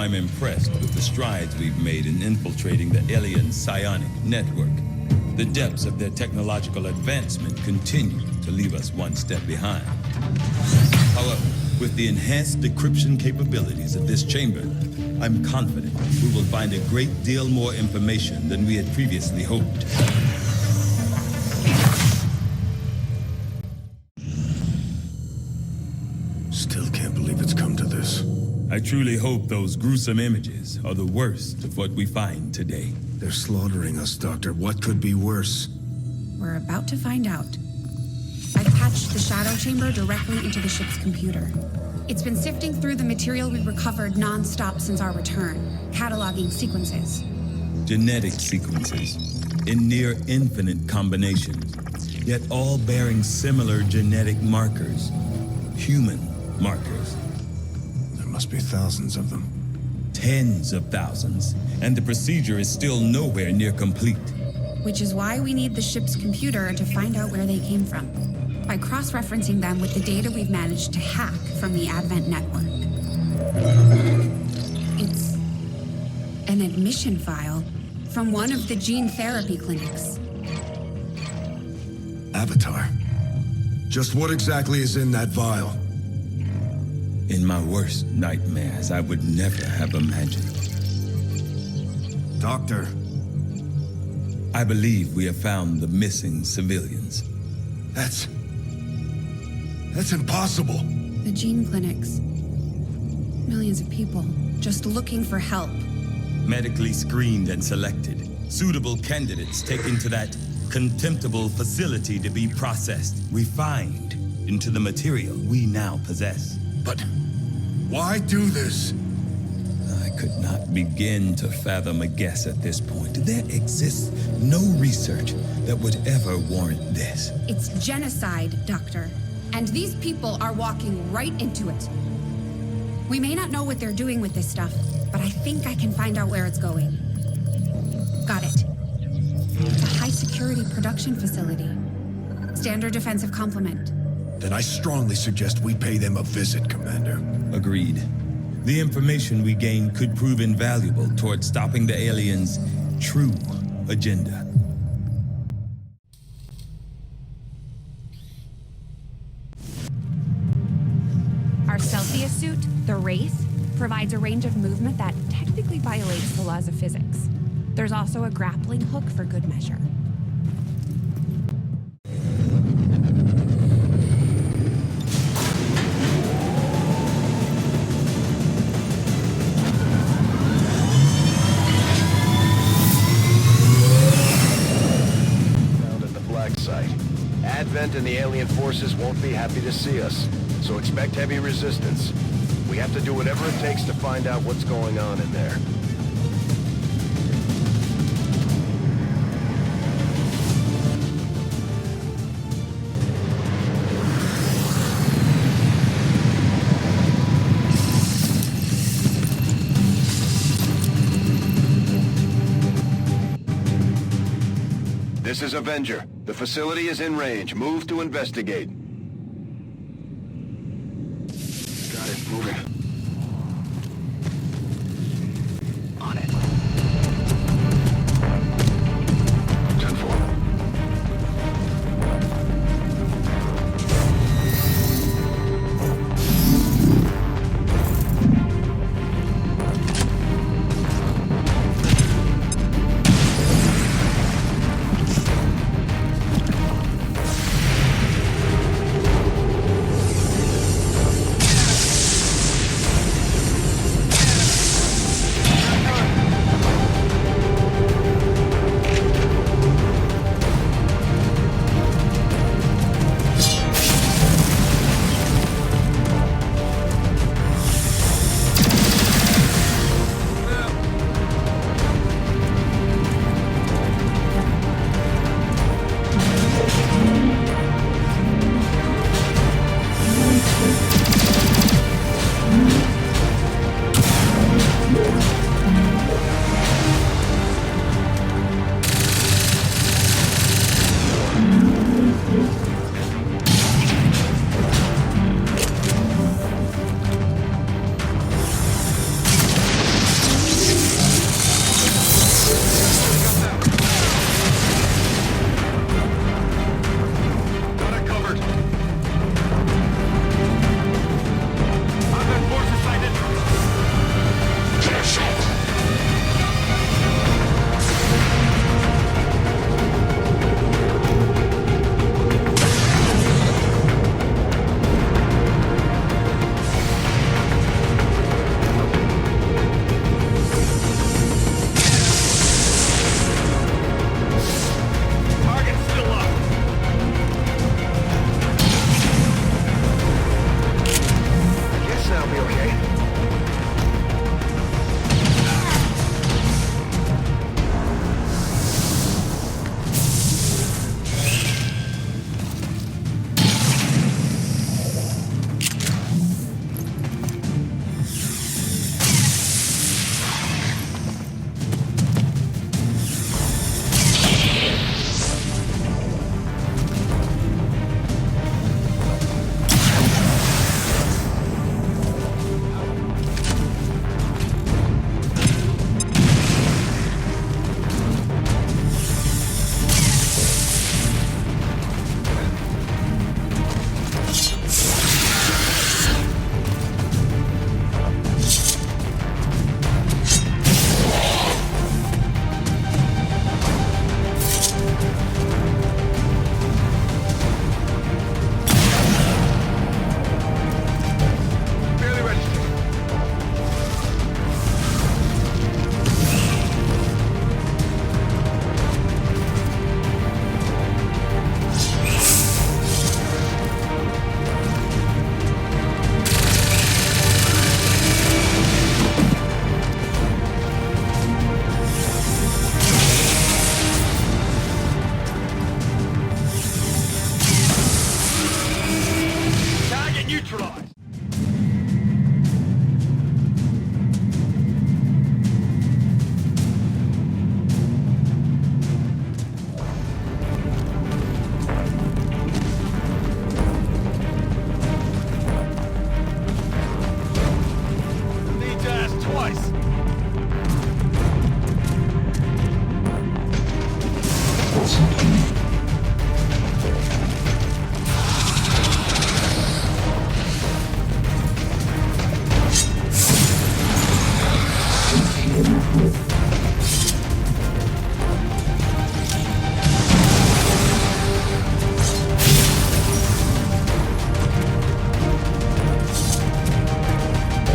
I'm impressed with the strides we've made in infiltrating the alien psionic network. The depths of their technological advancement continue to leave us one step behind. However, with the enhanced decryption capabilities of this chamber, I'm confident we will find a great deal more information than we had previously hoped. Still can't believe it's come to this. I truly hope those gruesome images are the worst of what we find today. They're slaughtering us, Doctor. What could be worse? We're about to find out. I've patched the shadow chamber directly into the ship's computer. It's been sifting through the material we recovered non-stop since our return, cataloging sequences. Genetic sequences in near infinite combinations, yet all bearing similar genetic markers, human markers. There must be thousands of them. Tens of thousands, and the procedure is still nowhere near complete. Which is why we need the ship's computer to find out where they came from, by cross-referencing them with the data we've managed to hack from the Advent network. It's an admission file from one of the gene therapy clinics. Avatar. Just what exactly is in that vial? In my worst nightmares, I would never have imagined. Doctor. I believe we have found the missing civilians. That's impossible. The gene clinics. Millions of people just looking for help. Medically screened and selected. Suitable candidates taken to that contemptible facility to be processed, refined into the material we now possess. But why do this? I could not begin to fathom a guess at this point. There exists no research that would ever warrant this. It's genocide, Doctor. And these people are walking right into it. We may not know what they're doing with this stuff, but I think I can find out where it's going. Got it. It's a high-security production facility. Standard defensive complement. Then I strongly suggest we pay them a visit, Commander. Agreed. The information we gain could prove invaluable towards stopping the aliens' true agenda. Our Celsius suit, the Wraith, provides a range of movement that technically violates the laws of physics. There's also a grappling hook for good measure. Found at the black site. Advent and the alien forces won't be happy to see us, so expect heavy resistance. We have to do whatever it takes to find out what's going on in there. This is Avenger. The facility is in range. Move to investigate. Got it. Moving. On it. 10-4.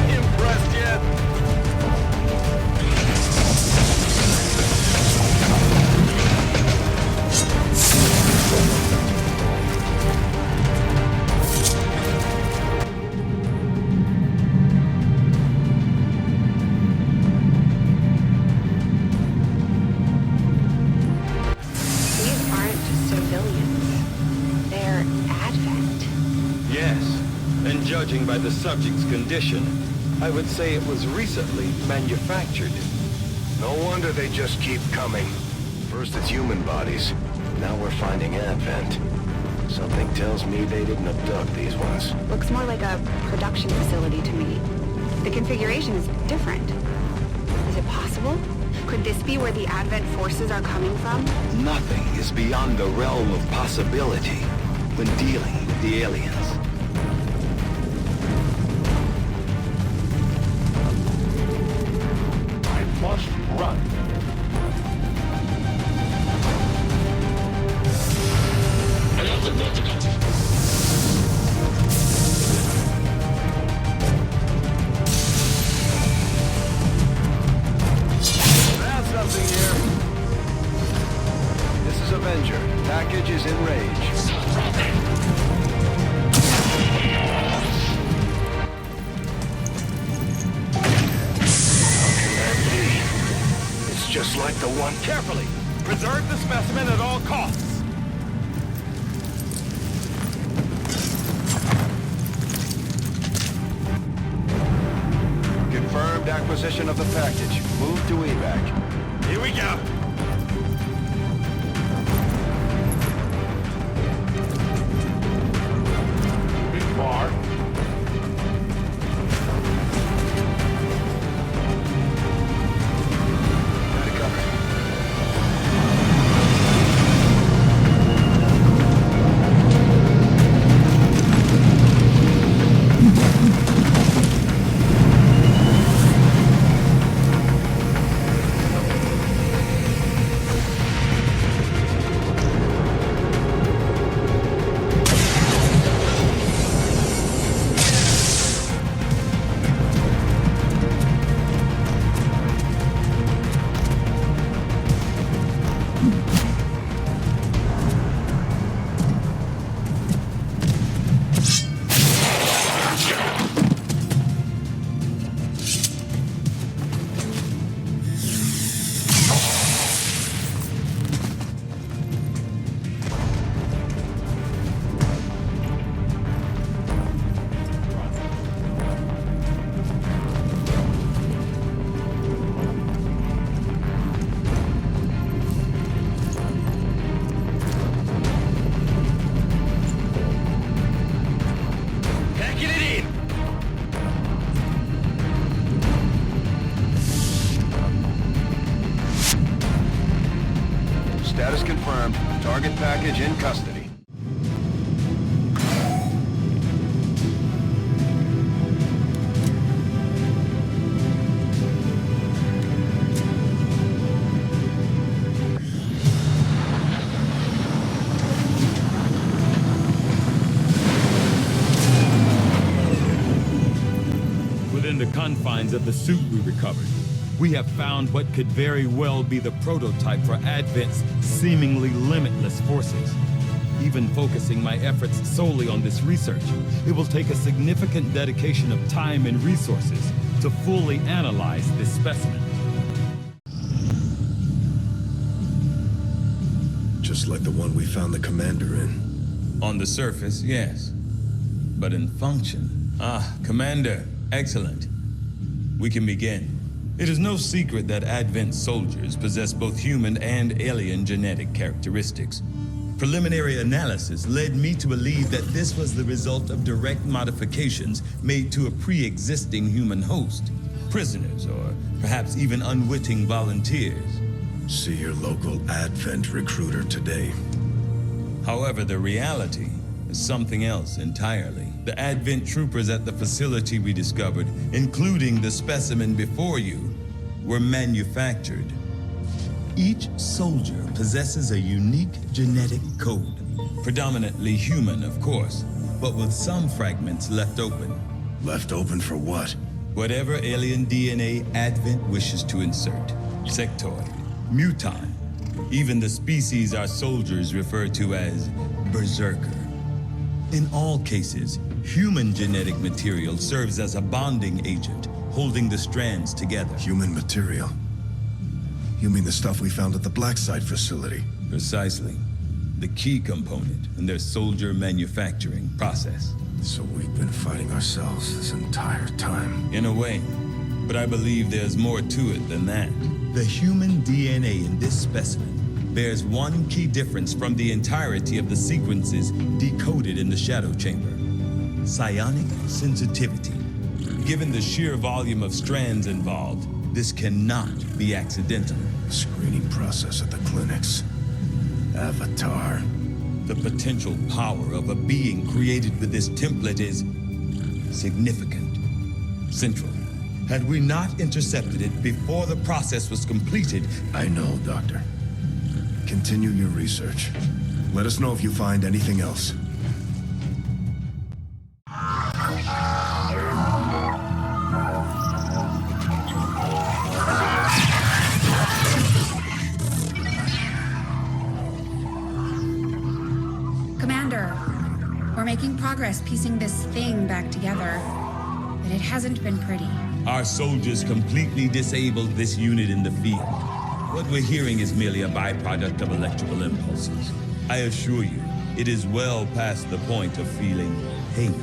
Impressed yet? These aren't civilians. They're Advent. Yes, and judging by the subject's condition, I would say it was recently manufactured. No wonder they just keep coming. First it's human bodies. Now we're finding Advent. Something tells me they didn't abduct these ones. Looks more like a production facility to me. The configuration is different. Is it possible? Could this be where the Advent forces are coming from? Nothing is beyond the realm of possibility when dealing with the aliens. I must run. Found something here. This is Avenger. Package is in range. It's just like the one. Carefully! Preserve the specimen at all costs! Confirmed acquisition of the package. Move to evac. Here we go! Big bar. Got it covered. Packing it in! Status confirmed. Target package in custody. Within the confines of the suit we recovered, we have found what could very well be the prototype for Advent's seemingly limitless forces. Even focusing my efforts solely on this research, it will take a significant dedication of time and resources to fully analyze this specimen. Just like the one we found the commander in. On the surface, yes. But in function... Commander, excellent. We can begin. It is no secret that Advent soldiers possess both human and alien genetic characteristics. Preliminary analysis led me to believe that this was the result of direct modifications made to a pre-existing human host, prisoners, or perhaps even unwitting volunteers. See your local Advent recruiter today. However, the reality is something else entirely. The Advent troopers at the facility we discovered, including the specimen before you, were manufactured. Each soldier possesses a unique genetic code, predominantly human, of course, but with some fragments left open. Left open for what? Whatever alien DNA Advent wishes to insert. Sectoid, mutant, even the species our soldiers refer to as berserker. In all cases, human genetic material serves as a bonding agent, holding the strands together. Human material? You mean the stuff we found at the Black Site facility? Precisely. The key component in their soldier manufacturing process. So we've been fighting ourselves this entire time. In a way, but I believe there's more to it than that. The human DNA in this specimen bears one key difference from the entirety of the sequences decoded in the shadow chamber. Psionic sensitivity. Given the sheer volume of strands involved, this cannot be accidental. Screening process at the clinics. Avatar. The potential power of a being created with this template is significant, central. Had we not intercepted it before the process was completed... I know, Doctor. Continue your research. Let us know if you find anything else. Commander, we're making progress piecing this thing back together, but it hasn't been pretty. Our soldiers completely disabled this unit in the field. What we're hearing is merely a byproduct of electrical impulses. I assure you, it is well past the point of feeling pain.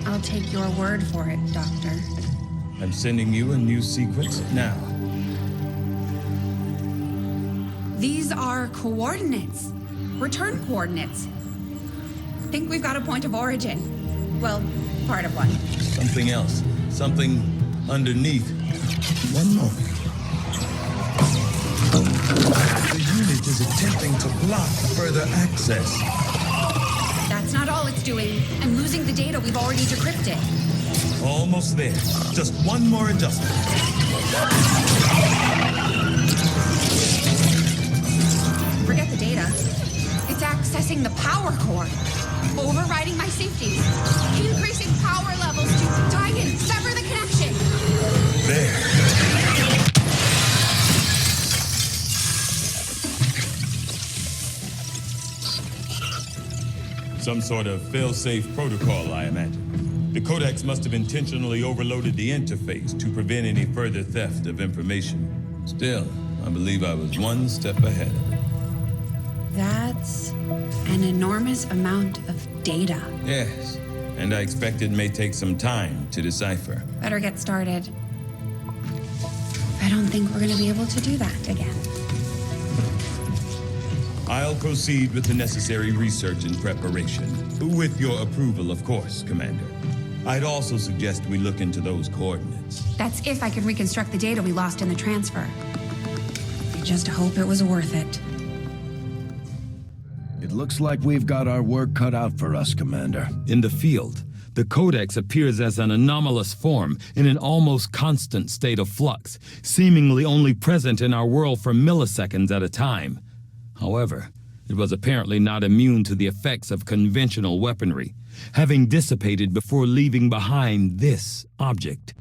I'll take your word for it, Doctor. I'm sending you a new sequence now. These are coordinates. Return coordinates. Think we've got a point of origin. Well, part of one. Something else. Something underneath. One moment. The unit is attempting to block further access. That's not all it's doing. I'm losing the data we've already decrypted. Almost there. Just one more adjustment. Forget the data. It's accessing the power core. Overriding my safety. Increasing power levels to tie and sever the connection. There. Some sort of fail-safe protocol, I imagine. The Codex must have intentionally overloaded the interface to prevent any further theft of information. Still, I believe I was one step ahead of it. That's an enormous amount of data. Yes, and I expect it may take some time to decipher. Better get started. I don't think we're gonna be able to do that again. I'll proceed with the necessary research and preparation. With your approval, of course, Commander. I'd also suggest we look into those coordinates. That's if I can reconstruct the data we lost in the transfer. I just hope it was worth it. It looks like we've got our work cut out for us, Commander. In the field, the Codex appears as an anomalous form in an almost constant state of flux, seemingly only present in our world for milliseconds at a time. However, it was apparently not immune to the effects of conventional weaponry, having dissipated before leaving behind this object.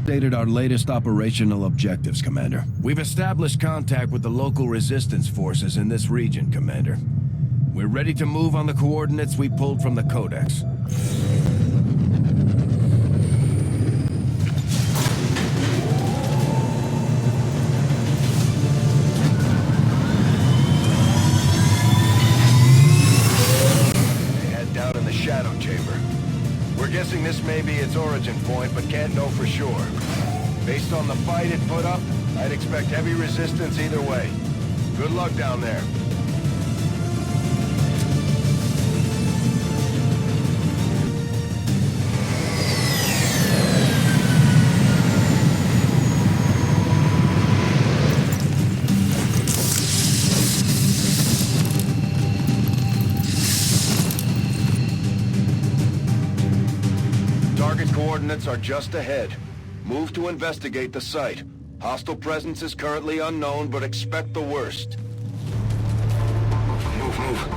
Updated our latest operational objectives, Commander. We've established contact with the local resistance forces in this region, Commander. We're ready to move on the coordinates we pulled from the Codex. They head down in the shadow chamber. We're guessing this may be its origin point, but can't know for sure. Based on the fight it put up, I'd expect heavy resistance either way. Good luck down there. Target coordinates are just ahead. Move to investigate the site. Hostile presence is currently unknown, but expect the worst. Move, move.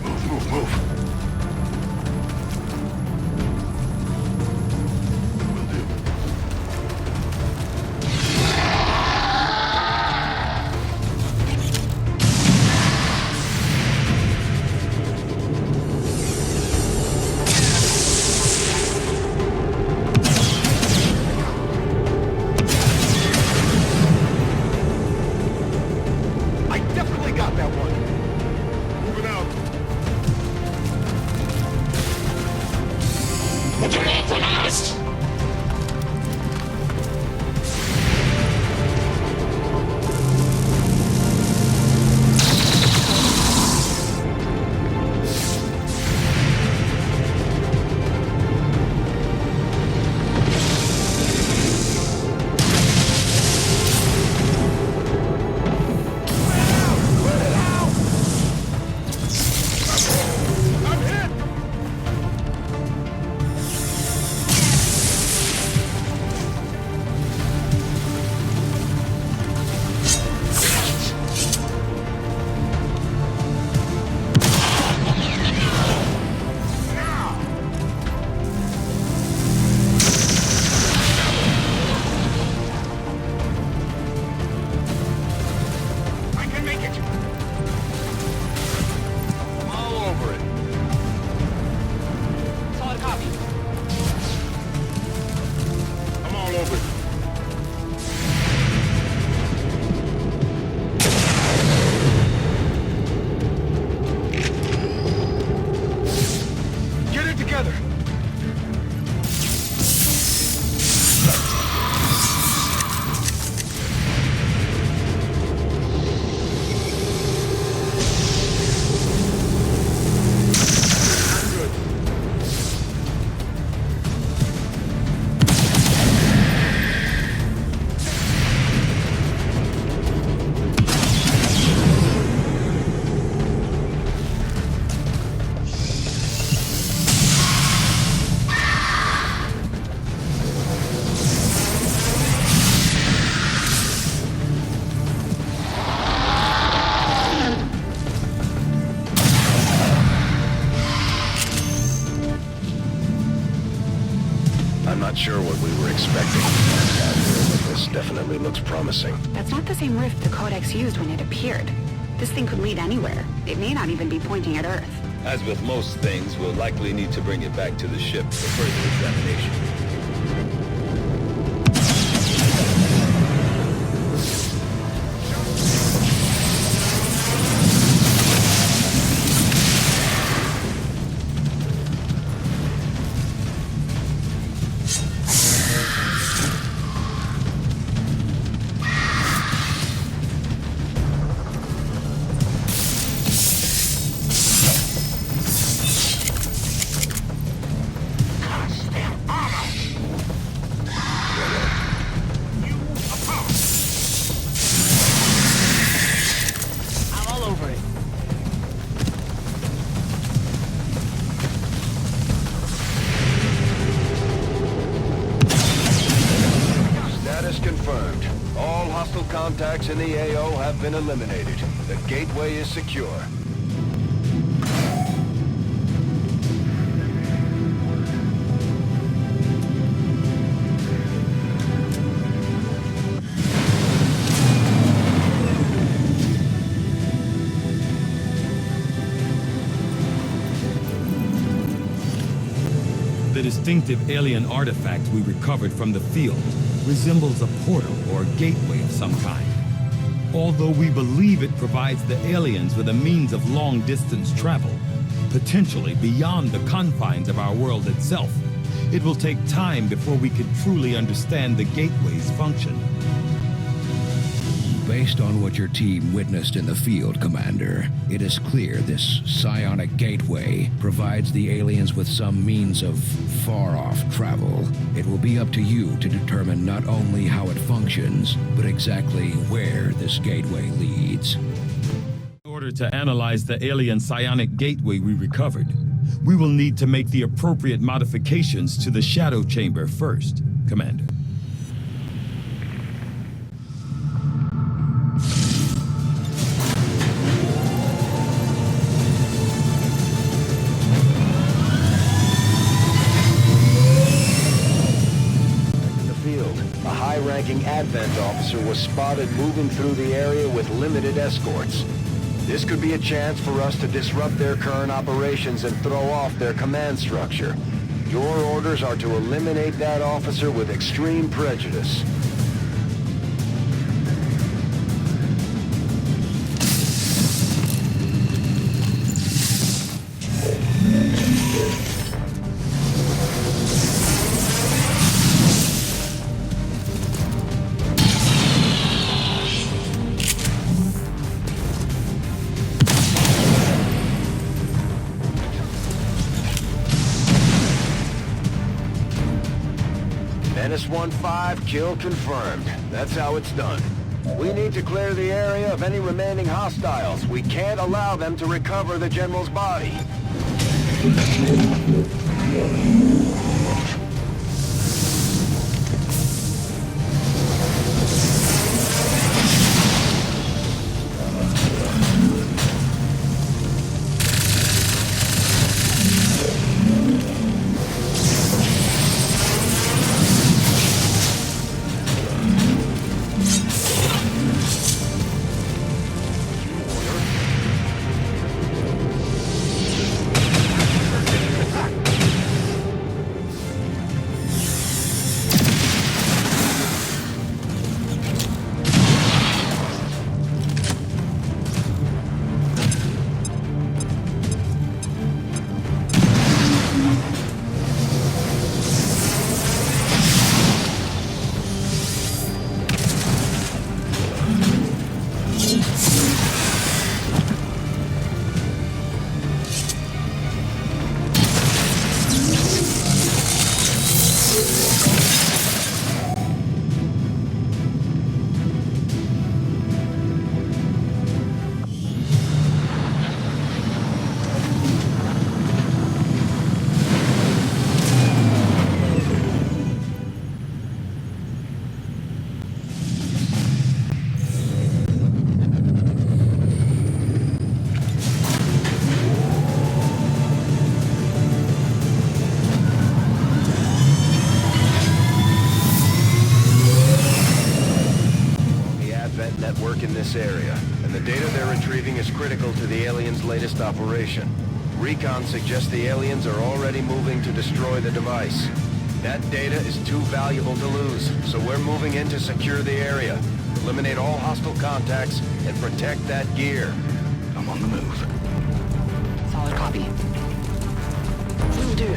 Move, move, move. Will do. I definitely got that one! Moving out. I'm hit! I can make it! I'm all over it. Solid copy. I'm all over it. Get it together! I'm good. I'm not sure what we were expecting, but this definitely looks promising. That's not the same rift the Codex used when it appeared. This thing could lead anywhere. It may not even be pointing at Earth. As with most things, we'll likely need to bring it back to the ship for further examination. I'm all over it. Status confirmed. All hostile contacts in the AO have been eliminated. The gateway is secure. The distinctive alien artifact we recovered from the field resembles a portal or gateway of some kind. Although we believe it provides the aliens with a means of long-distance travel, potentially beyond the confines of our world itself, it will take time before we can truly understand the gateway's function. Based on what your team witnessed in the field, Commander, it is clear this psionic gateway provides the aliens with some means of far-off travel. It will be up to you to determine not only how it functions, but exactly where this gateway leads. In order to analyze the alien psionic gateway we recovered, we will need to make the appropriate modifications to the shadow chamber first, Commander. A high-ranking Advent officer was spotted moving through the area with limited escorts. This could be a chance for us to disrupt their current operations and throw off their command structure. Your orders are to eliminate that officer with extreme prejudice. Menace 1-5, kill confirmed. That's how it's done. We need to clear the area of any remaining hostiles. We can't allow them to recover the General's body. Network in this area, and the data they're retrieving is critical to the aliens' latest operation. Recon suggests the aliens are already moving to destroy the device. That data is too valuable to lose, so we're moving in to secure the area, eliminate all hostile contacts, and protect that gear. I'm on the move. Solid copy. Will do.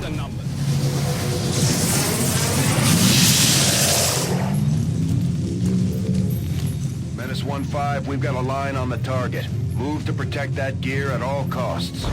the number. Menace 1-5, we've got a line on the target. Move to protect that gear at all costs.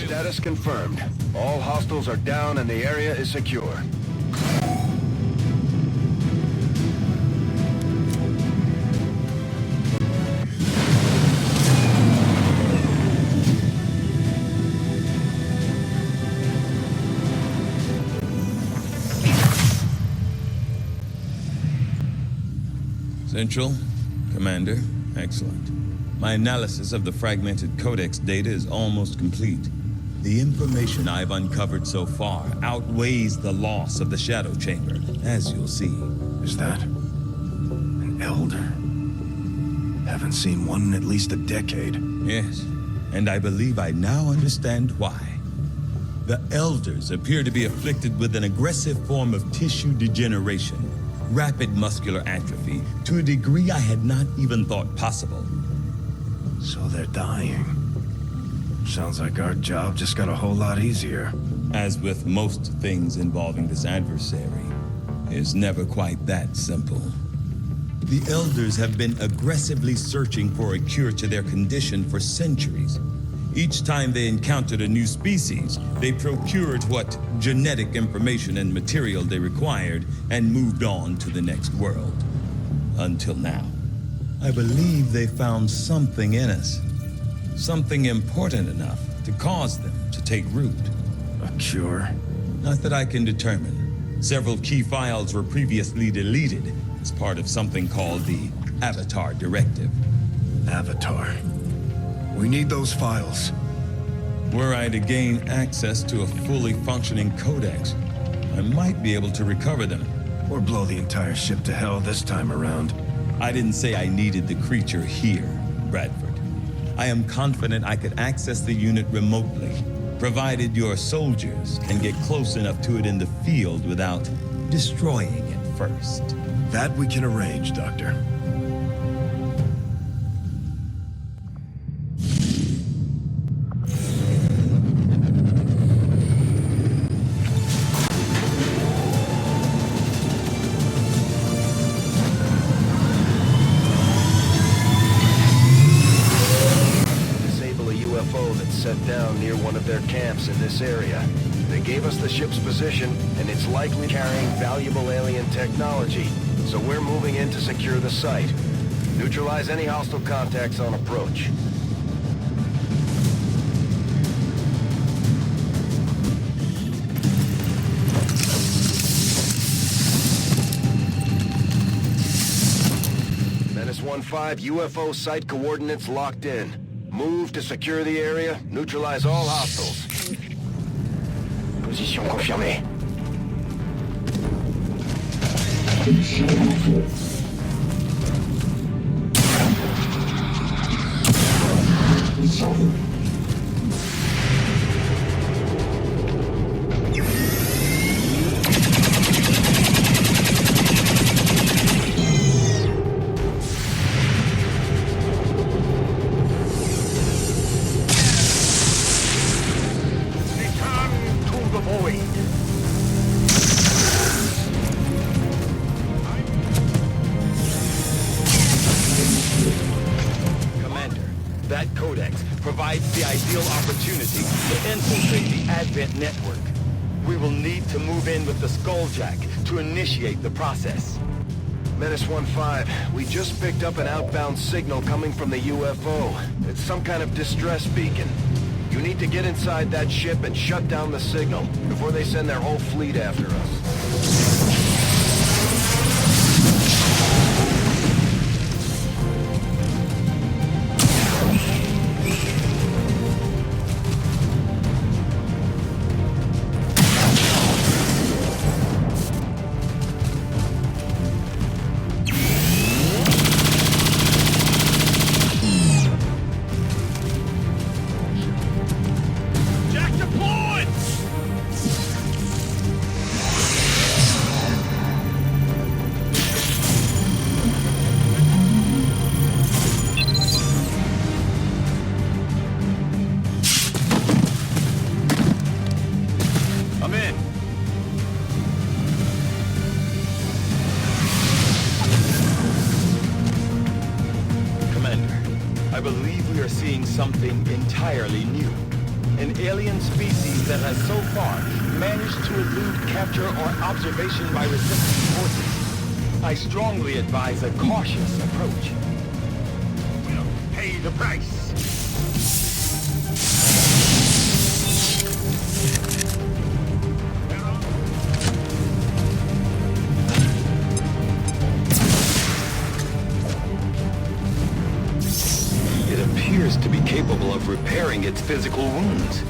Status confirmed. All hostiles are down and the area is secure. Central, Commander, excellent. My analysis of the fragmented Codex data is almost complete. The information I've uncovered so far outweighs the loss of the Shadow Chamber, as you'll see. Is that an elder? Haven't seen one in at least a decade. Yes, and I believe I now understand why. The Elders appear to be afflicted with an aggressive form of tissue degeneration, rapid muscular atrophy, to a degree I had not even thought possible. So they're dying. Sounds like our job just got a whole lot easier. As with most things involving this adversary, it's never quite that simple. The Elders have been aggressively searching for a cure to their condition for centuries. Each time they encountered a new species, they procured what genetic information and material they required and moved on to the next world. Until now. I believe they found something in us. Something important enough to cause them to take root. A cure? Not that I can determine. Several key files were previously deleted as part of something called the Avatar Directive. Avatar. We need those files. Were I to gain access to a fully functioning codex, I might be able to recover them. Or blow the entire ship to hell this time around. I didn't say I needed the creature here, Bradford. I am confident I could access the unit remotely, provided your soldiers can get close enough to it in the field without destroying it first. That we can arrange, Doctor. Set down near one of their camps in this area. They gave us the ship's position, and it's likely carrying valuable alien technology, so we're moving in to secure the site. Neutralize any hostile contacts on approach. Menace 1-5, UFO site coordinates locked in. Move to secure the area, neutralize all hostiles. Position confirmée. That codex provides the ideal opportunity to infiltrate the Advent network. We will need to move in with the Skulljack to initiate the process. Menace 1-5, we just picked up an outbound signal coming from the UFO. It's some kind of distress beacon. You need to get inside that ship and shut down the signal before they send their whole fleet after us. Something entirely new. An alien species that has so far managed to elude capture or observation by resistance forces. I strongly advise a cautious approach. We'll pay the price. Appears to be capable of repairing its physical wounds.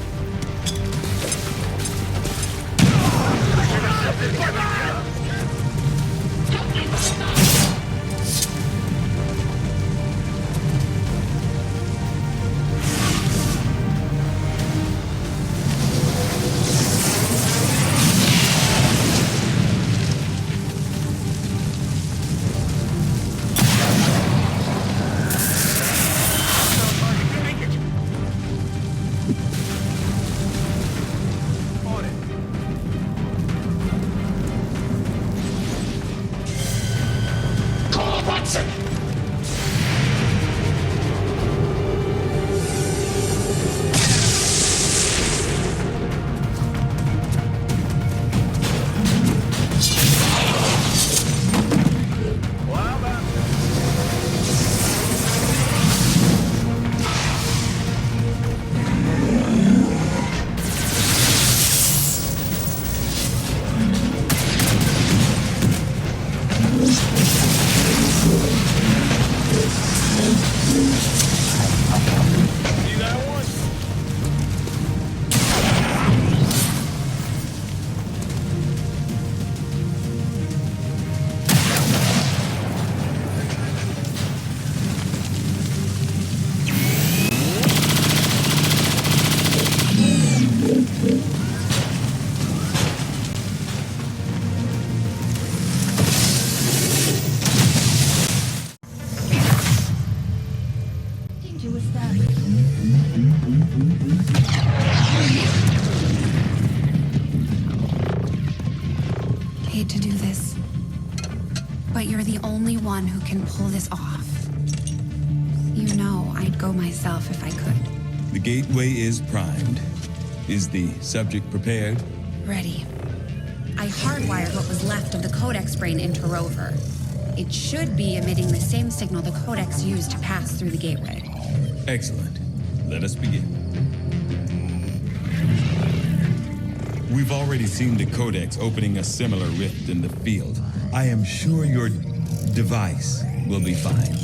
Hate to do this, but you're the only one who can pull this off. You know I'd go myself if I could. The gateway is primed. Is the subject prepared? Ready. I hardwired what was left of the Codex brain into Rover. It should be emitting the same signal the Codex used to pass through the gateway. Excellent. Let us begin. We've already seen the Codex opening a similar rift in the field. I am sure your device will be fine.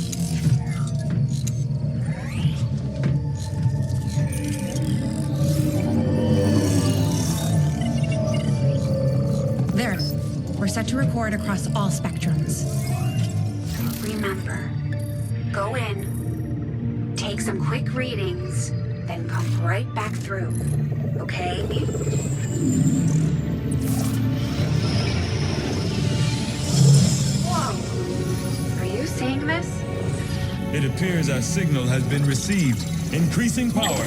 There. We're set to record across all spectrums. Remember, go in, take some quick readings, then come right back through. Okay? Whoa! Are you seeing this? It appears our signal has been received. Increasing power.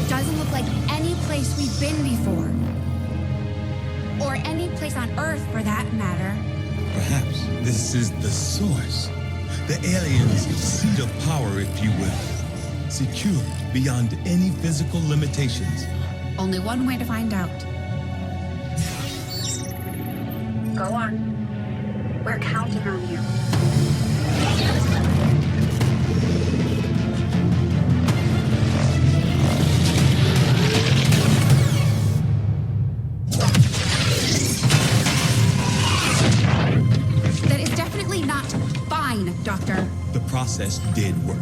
It doesn't look like any place we've been before. Or any place on Earth, for that matter. Perhaps this is the source. The aliens' seat of power, if you will. Secure beyond any physical limitations. Only one way to find out. Go on. We're counting on you. That is definitely not fine, Doctor. The process did work.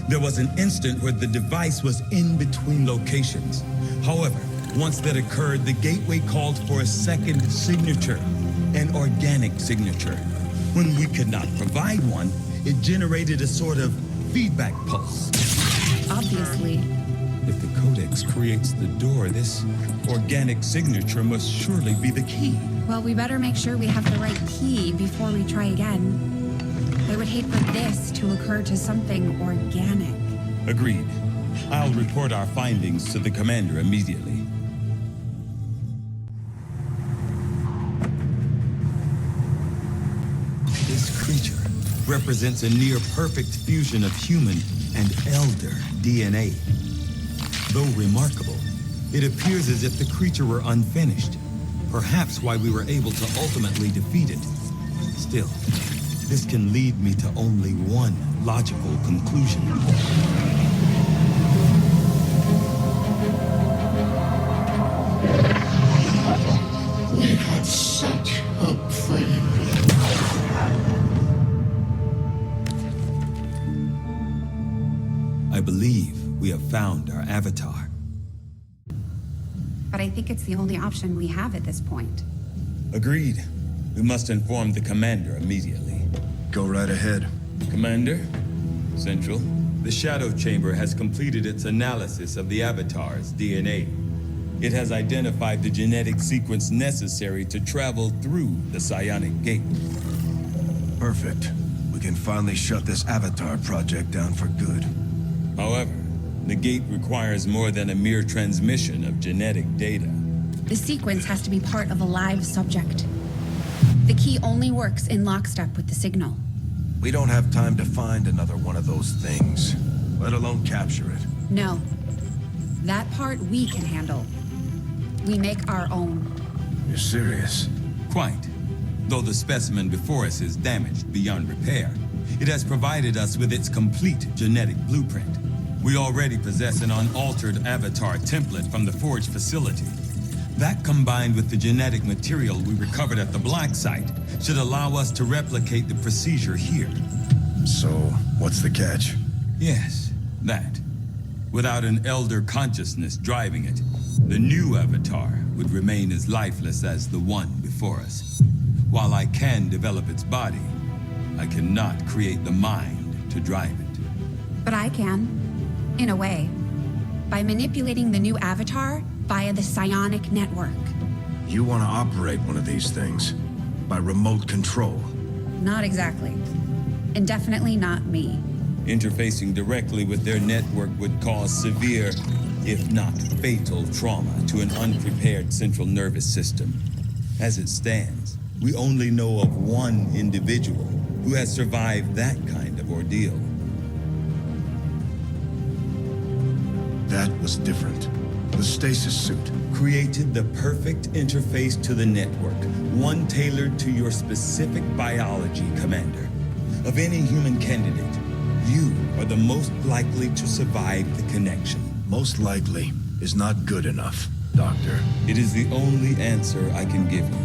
There was an instant where the device was in between locations. However, once that occurred, the gateway called for a second signature, an organic signature. When we could not provide one, it generated a sort of feedback pulse. Obviously. If the Codex creates the door, this organic signature must surely be the key. Well, we better make sure we have the right key before we try again. I would hate for this to occur to something organic. Agreed. I'll report our findings to the commander immediately. This creature represents a near-perfect fusion of human and elder DNA. Though remarkable, it appears as if the creature were unfinished. Perhaps why we were able to ultimately defeat it. Still, this can lead me to only one logical conclusion. We had such hope for you. I believe we have found our avatar. But I think it's the only option we have at this point. Agreed. We must inform the commander immediately. Go right ahead. Commander, Central, the Shadow Chamber has completed its analysis of the Avatar's DNA. It has identified the genetic sequence necessary to travel through the Psionic Gate. Perfect. We can finally shut this Avatar project down for good. However, the gate requires more than a mere transmission of genetic data. The sequence has to be part of a live subject. The key only works in lockstep with the signal. We don't have time to find another one of those things, let alone capture it. No. That part we can handle. We make our own. You're serious? Quite. Though the specimen before us is damaged beyond repair, it has provided us with its complete genetic blueprint. We already possess an unaltered avatar template from the Forge facility. That, combined with the genetic material we recovered at the Black Site, should allow us to replicate the procedure here. So, what's the catch? Yes, that. Without an elder consciousness driving it, the new avatar would remain as lifeless as the one before us. While I can develop its body, I cannot create the mind to drive it. But I can, in a way, by manipulating the new avatar via the psionic network. You want to operate one of these things by remote control? Not exactly. And definitely not me. Interfacing directly with their network would cause severe, if not fatal, trauma to an unprepared central nervous system. As it stands, we only know of one individual who has survived that kind of ordeal. That was different. The stasis suit created the perfect interface to the network, one tailored to your specific biology, Commander. Of any human candidate, you are the most likely to survive the connection. Most likely is not good enough, Doctor. It is the only answer I can give you,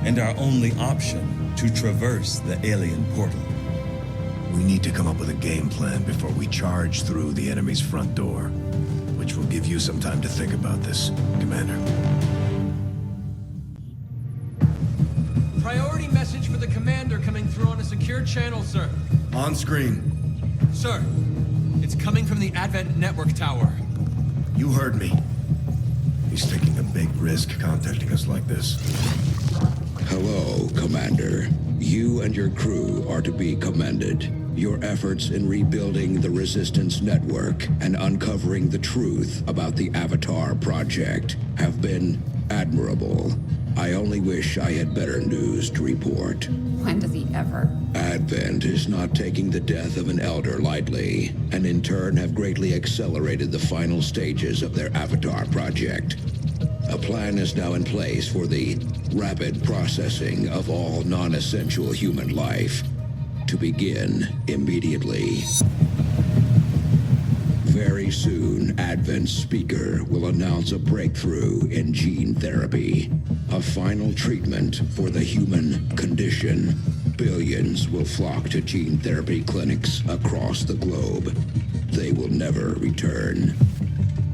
and our only option to traverse the alien portal. We need to come up with a game plan before we charge through the enemy's front door, which will give you some time to think about this, Commander. Priority message for the commander coming through on a secure channel, sir. On screen. Sir, it's coming from the Advent Network Tower. You heard me. He's taking a big risk contacting us like this. Hello, Commander. You and your crew are to be commended. Your efforts in rebuilding the Resistance network and uncovering the truth about the Avatar project have been admirable. I only wish I had better news to report. When does he ever? Advent is not taking the death of an elder lightly, and in turn have greatly accelerated the final stages of their Avatar project. A plan is now in place for the rapid processing of all non-essential human life to begin immediately. Very soon, Advent's speaker will announce a breakthrough in gene therapy, a final treatment for the human condition. Billions will flock to gene therapy clinics across the globe. They will never return.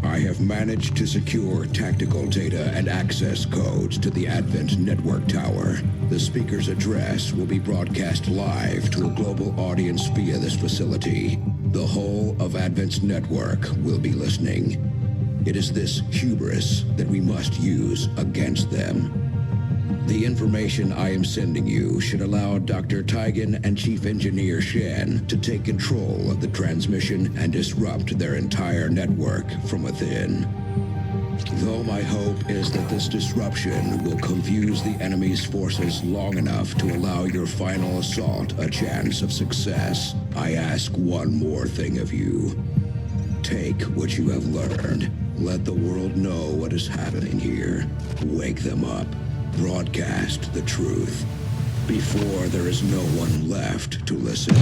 I have managed to secure tactical data and access codes to the Advent Network Tower. The speaker's address will be broadcast live to a global audience via this facility. The whole of Advent's network will be listening. It is this hubris that we must use against them. The information I am sending you should allow Dr. Tigan and Chief Engineer Shen to take control of the transmission and disrupt their entire network from within. Though my hope is that this disruption will confuse the enemy's forces long enough to allow your final assault a chance of success, I ask one more thing of you. Take what you have learned. Let the world know what is happening here. Wake them up. Broadcast the truth before there is no one left to listen.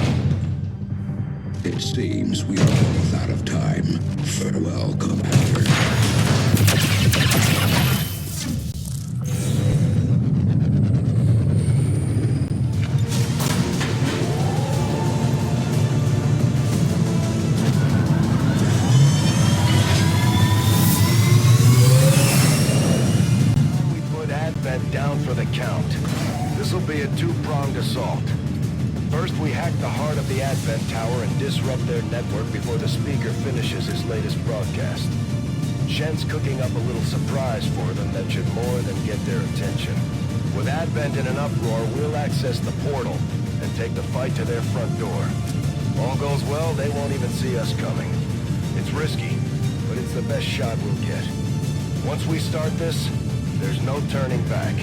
It seems we are both out of time. Farewell, Commander. Down for the count. This'll be a two-pronged assault. First, we hack the heart of the Advent Tower and disrupt their network before the speaker finishes his latest broadcast. Shen's cooking up a little surprise for them that should more than get their attention. With Advent in an uproar, we'll access the portal and take the fight to their front door. All goes well, they won't even see us coming. It's risky, but it's the best shot we'll get. Once we start this, there's no turning back.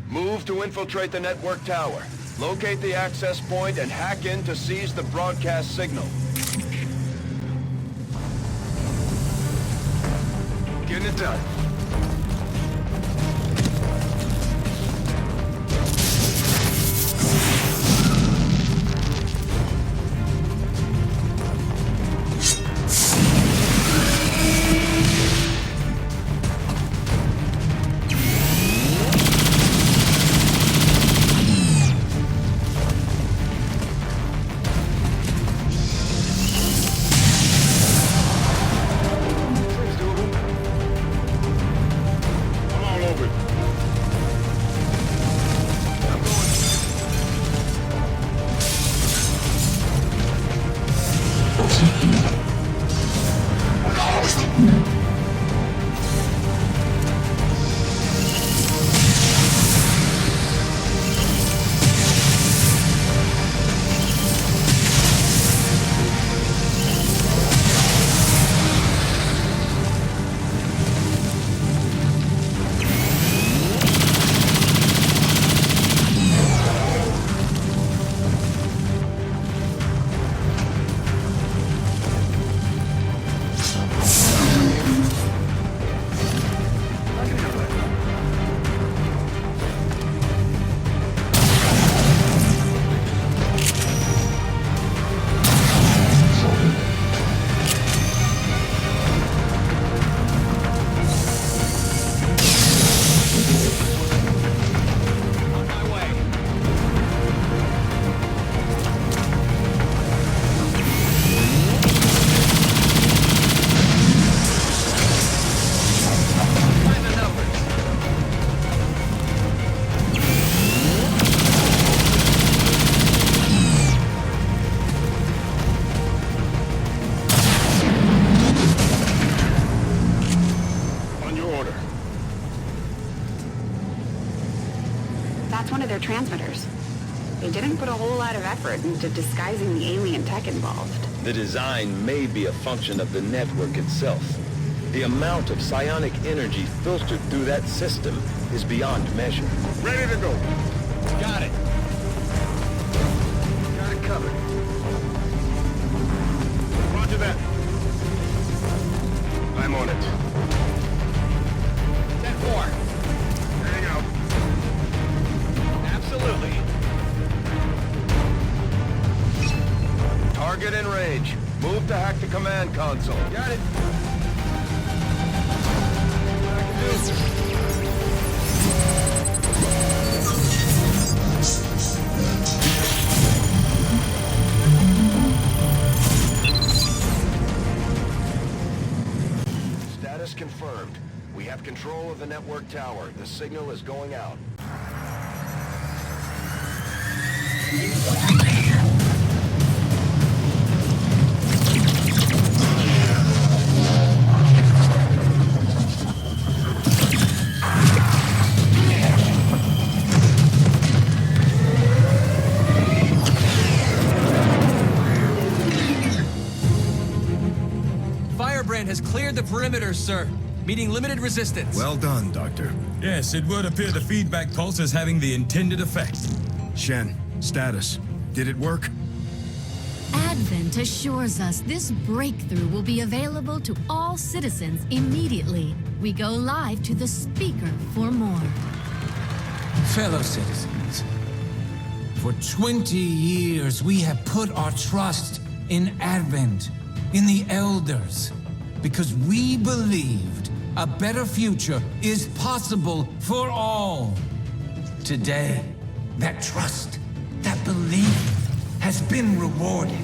Move to infiltrate the network tower. Locate the access point and hack in to seize the broadcast signal. Getting it done. Transmitters. They didn't put a whole lot of effort into disguising the alien tech involved. The design may be a function of the network itself. The amount of psionic energy filtered through that system is beyond measure. Ready to go. Got it. Got it covered. Roger that. I'm on it. 10-4. Hang out. Absolutely. Target in range. Move to hack the command console. Got it. Status confirmed. We have control of the network tower. The signal is going out. Firebrand has cleared the perimeter, sir. Meeting limited resistance. Well done, Doctor. Yes, it would appear the feedback pulse is having the intended effect. Shen, status. Did it work? Advent assures us this breakthrough will be available to all citizens immediately. We go live to the speaker for more. Fellow citizens, for 20 years we have put our trust in Advent, in the Elders, because we believed a better future is possible for all. Today, that trust, that belief has been rewarded.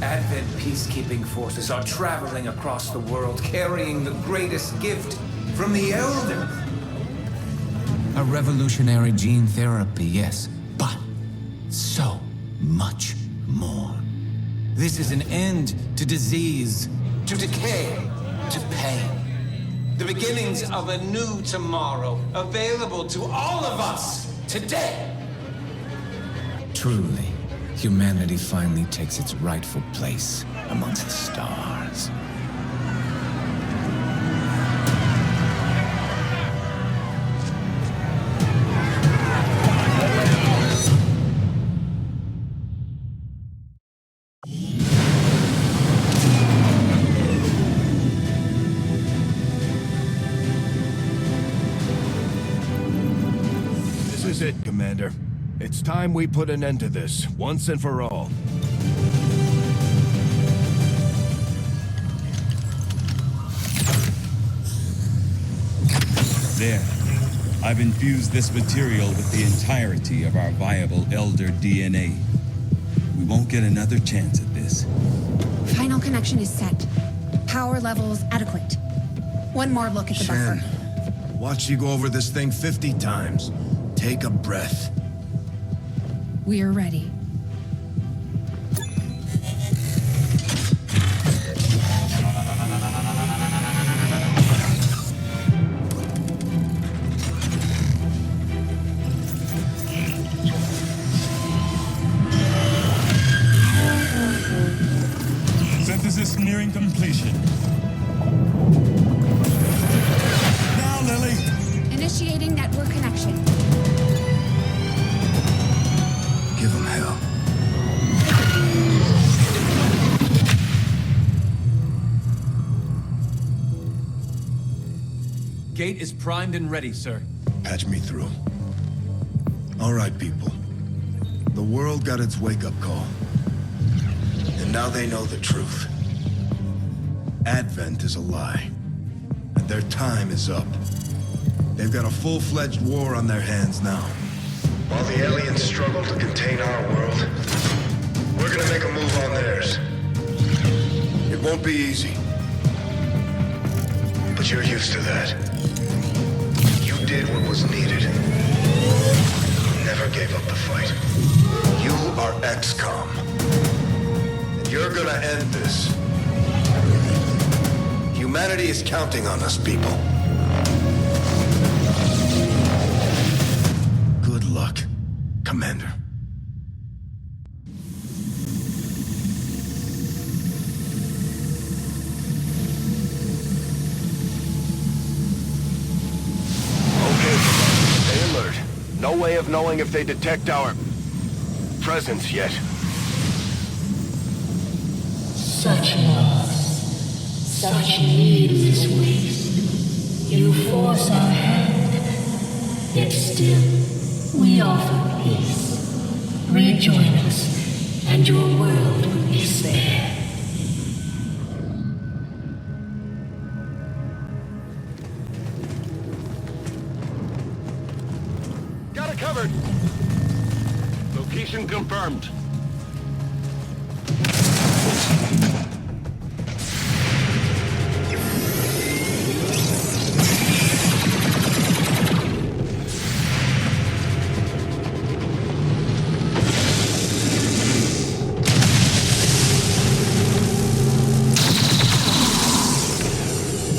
Advent peacekeeping forces are traveling across the world carrying the greatest gift from the Elders. A revolutionary gene therapy, yes, but so much more. This is an end to disease, to decay, to pain. The beginnings of a new tomorrow, available to all of us today. Truly, humanity finally takes its rightful place amongst the stars. This is it, Commander. It's time we put an end to this, once and for all. There. I've infused this material with the entirety of our viable Elder DNA. We won't get another chance at this. Final connection is set. Power levels adequate. One more look at the Shen, buffer. watch you go over this thing 50 times. Take a breath. We're ready. Synthesis nearing completion. Now, Lily! Initiating network connection. Give him hell. Gate is primed and ready, sir. Patch me through. All right, people. The world got its wake-up call. And now they know the truth. Advent is a lie. And their time is up. They've got a full-fledged war on their hands now. While the aliens struggle to contain our world, we're gonna make a move on theirs. It won't be easy. But you're used to that. You did what was needed. Never gave up the fight. You are XCOM. And you're gonna end this. Humanity is counting on us, people. Good luck, Commander. knowing if they detect our presence yet. Such loss, such needless waste. You force our hand, yet still we offer peace. Rejoin us, and your world will be spared. Got it covered. Location confirmed.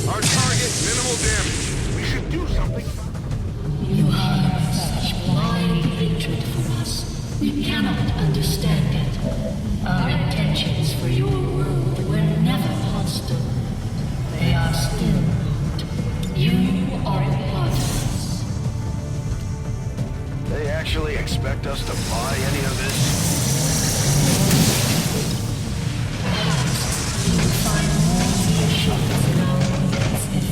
Our target, minimal damage. We should do something. You have such blind hatred for us. We cannot understand it. Our intentions for your world were never hostile. They are still not. You are a part of us. They actually expect us to buy any of this? You will find more reassurance in our ways if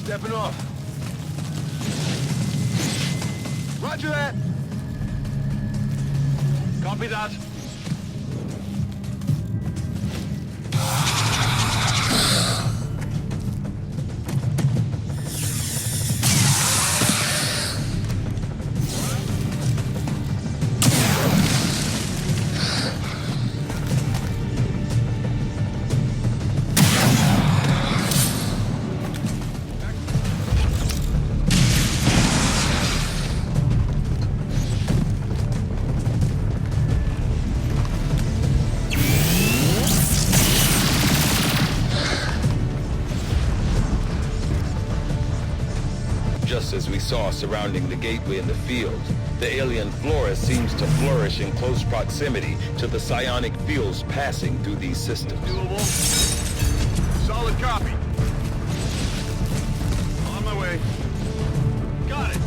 Stepping off. Roger that. Copy that. Just as we saw surrounding the gateway in the field, the alien flora seems to flourish in close proximity to the psionic fields passing through these systems. Doable. Solid copy. right. Got it.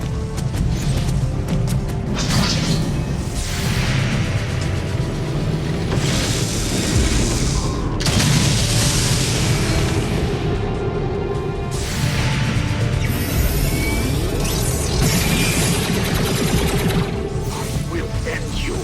We'll end you.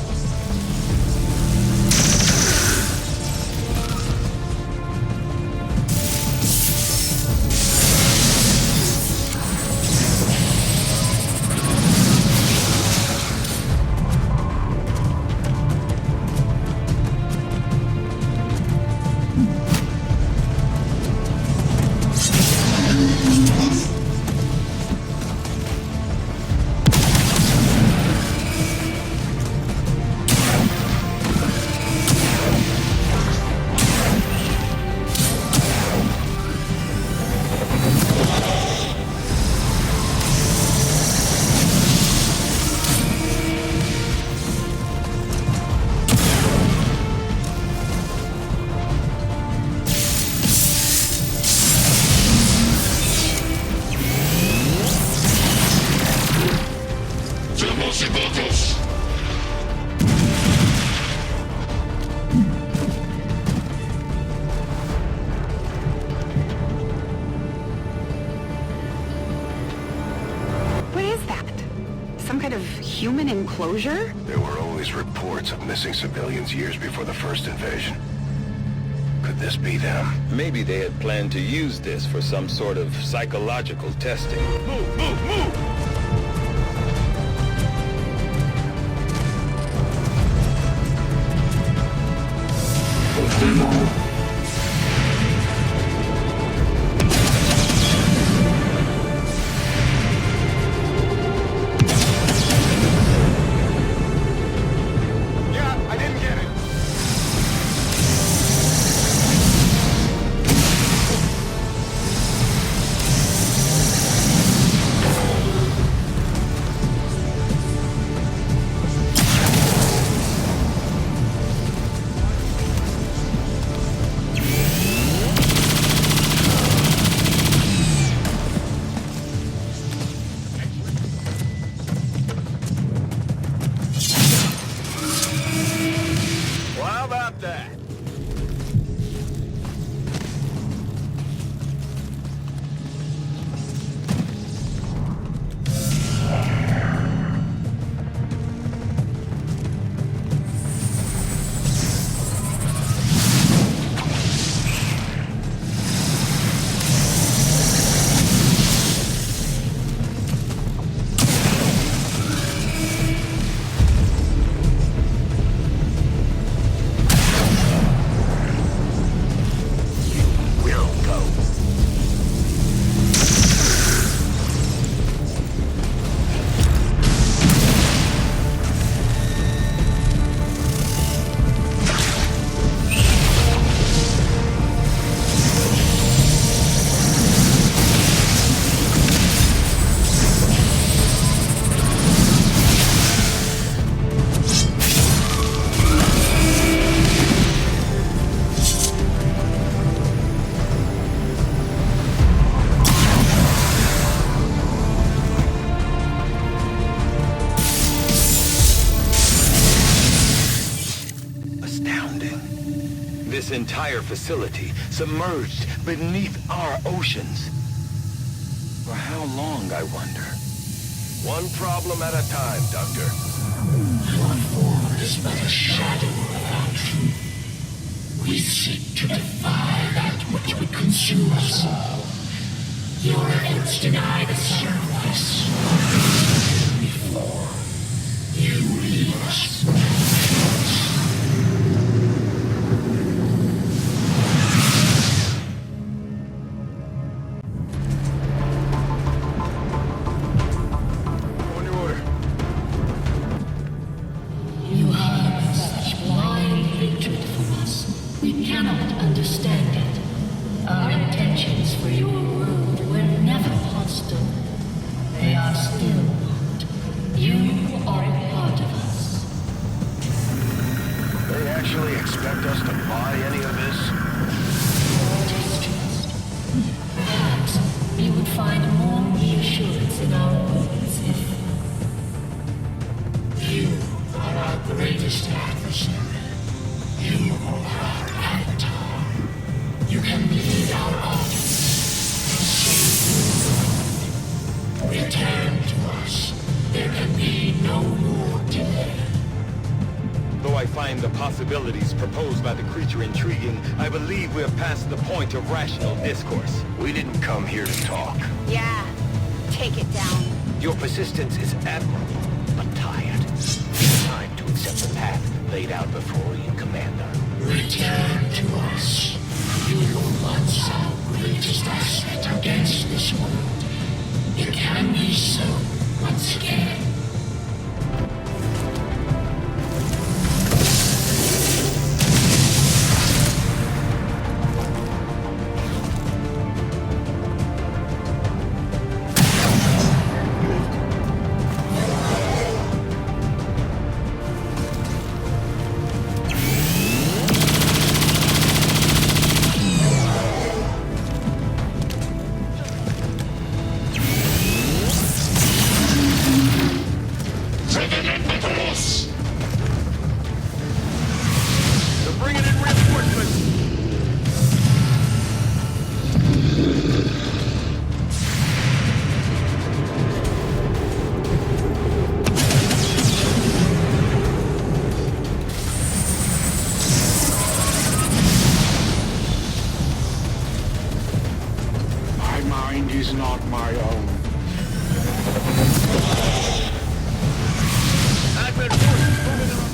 What is that? Some kind of human enclosure? There were always reports of missing civilians years before the first invasion. Could this be them? Maybe they had planned to use this for some sort of psychological testing. Move, move, move! Yeah, I didn't get it. Well, how about that? We'll go. Astounding. This entire facility submerged beneath our oceans. For how long, I wonder? One problem at a time, Doctor. Your form is but a shadow of our truth. We seek to defy that which would consume us all. Your efforts deny the sacrifice. Before you leave us. On your order. You harbor such blind hatred for us. We cannot understand it. Our intentions for your world were never hostile. find the possibilities proposed by the creature intriguing, I believe we have passed the point of rational discourse. We didn't come here to talk. Yeah, take it down. Your persistence is admirable, but tired. It's time to accept the path laid out before you, Commander. Return to us. You once our greatest asset against this world. It can be so once again. Is not my own. Advent forces moving on.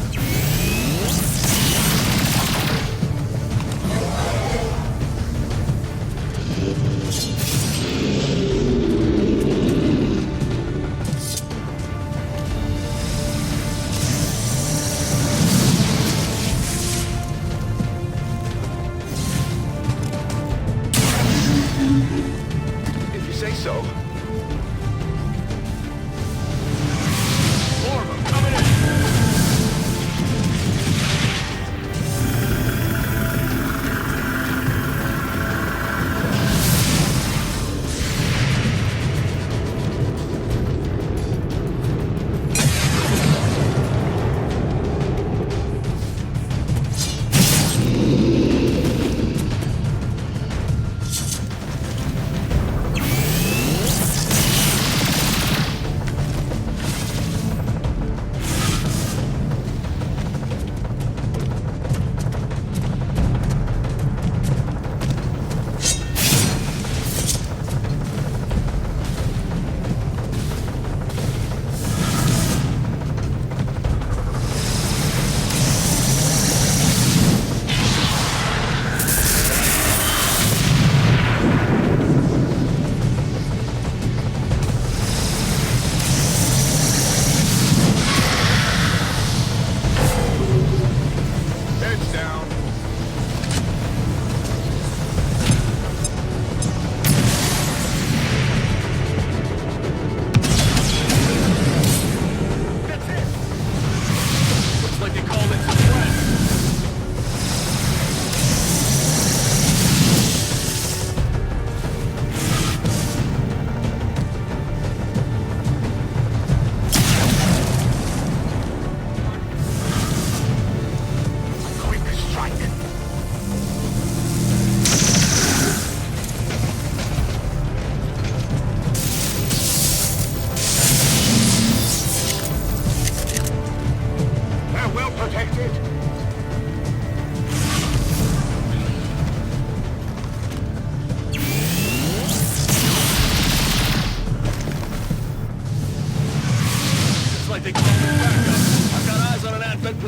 If you say so. More of them coming in.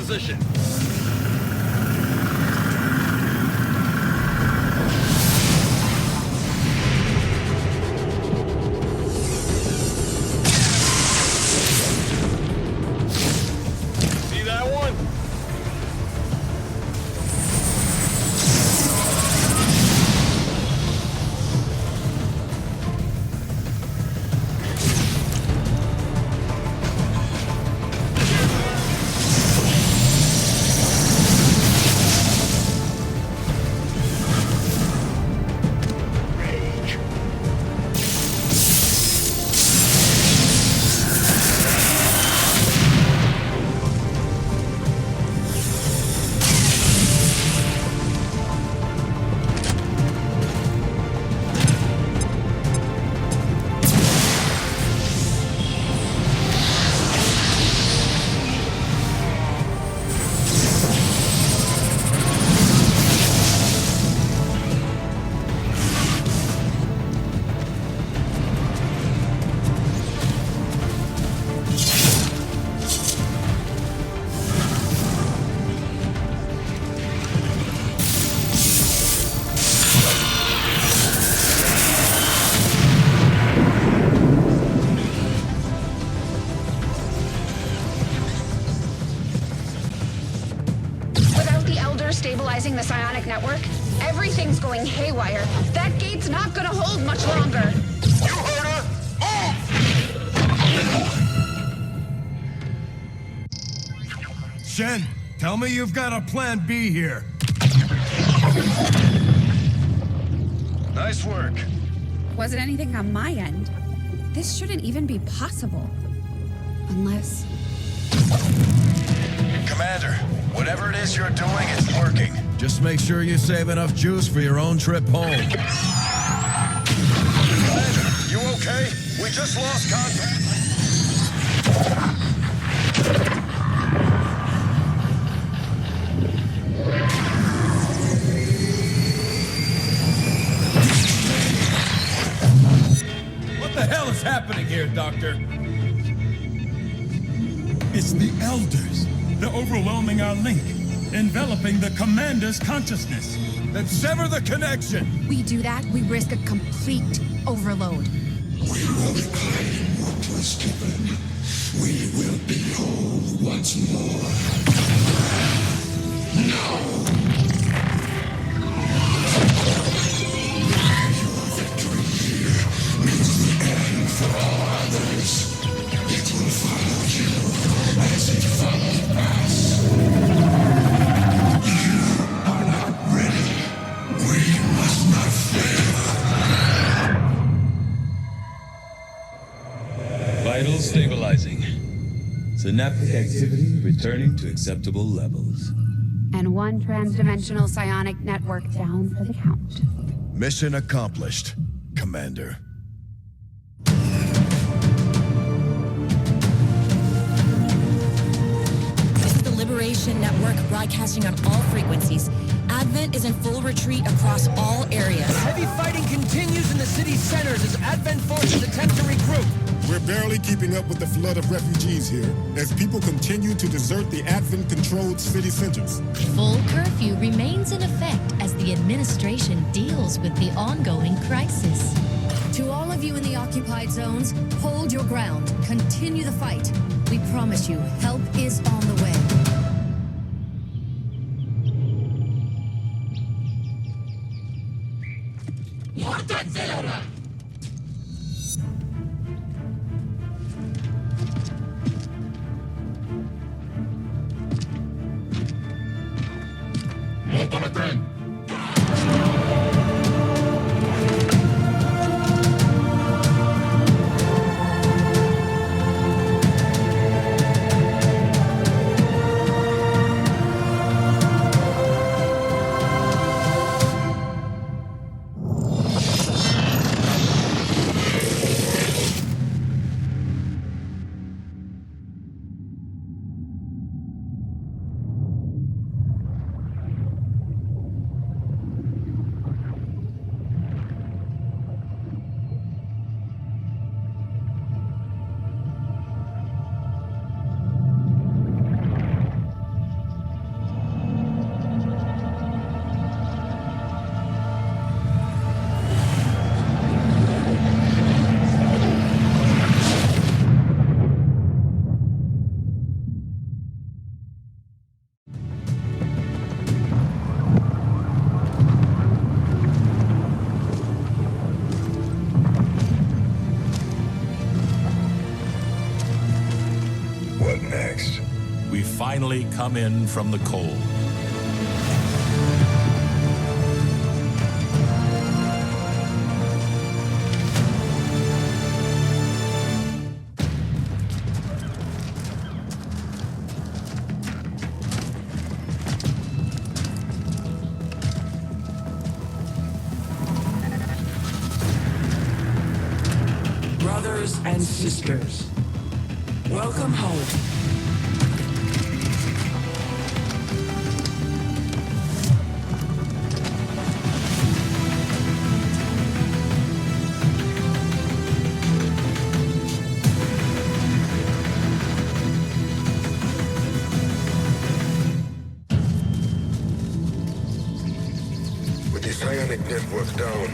position. See that one? compromising the psionic network. Everything's going haywire. That gate's not gonna hold much longer. You heard her! Move! Shen, tell me you've got a plan B here. Nice work. Wasn't anything on my end. This shouldn't even be possible. Unless... Commander, whatever it is you're doing, it's working. Just make sure you save enough juice for your own trip home. Commander, you okay? We just lost contact. What the hell is happening here, Doctor? It's the Elders. They're overwhelming our link, enveloping the Commander's consciousness. Then sever the connection! We do that, we risk a complete overload. We will reclaim what was given. We will be whole once more. Now! Your victory here means the end for all others. It will follow you as it followed us. You are not ready. We must not fail. Vitals stabilizing. Synaptic activity returning to acceptable levels. And one transdimensional psionic network down for the count. Mission accomplished, Commander. This is the Liberation Network broadcasting on all frequencies. Advent is in full retreat across all areas. Heavy fighting continues in the city's centers as Advent forces attempt to regroup. We're barely keeping up with the flood of refugees here, as people continue to desert the Advent-controlled city centers. Full curfew remains in effect as the administration deals with the ongoing crisis. To all of you in the occupied zones, hold your ground. Continue the fight. We promise you, help is on the way. What next? We finally come in from the cold. Brothers and sisters, welcome home. With the psionic network down,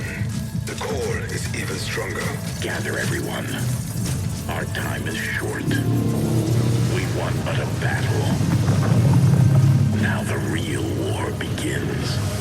the core is even stronger. Gather everyone. Our time is short. We won but a battle. Now the real war begins.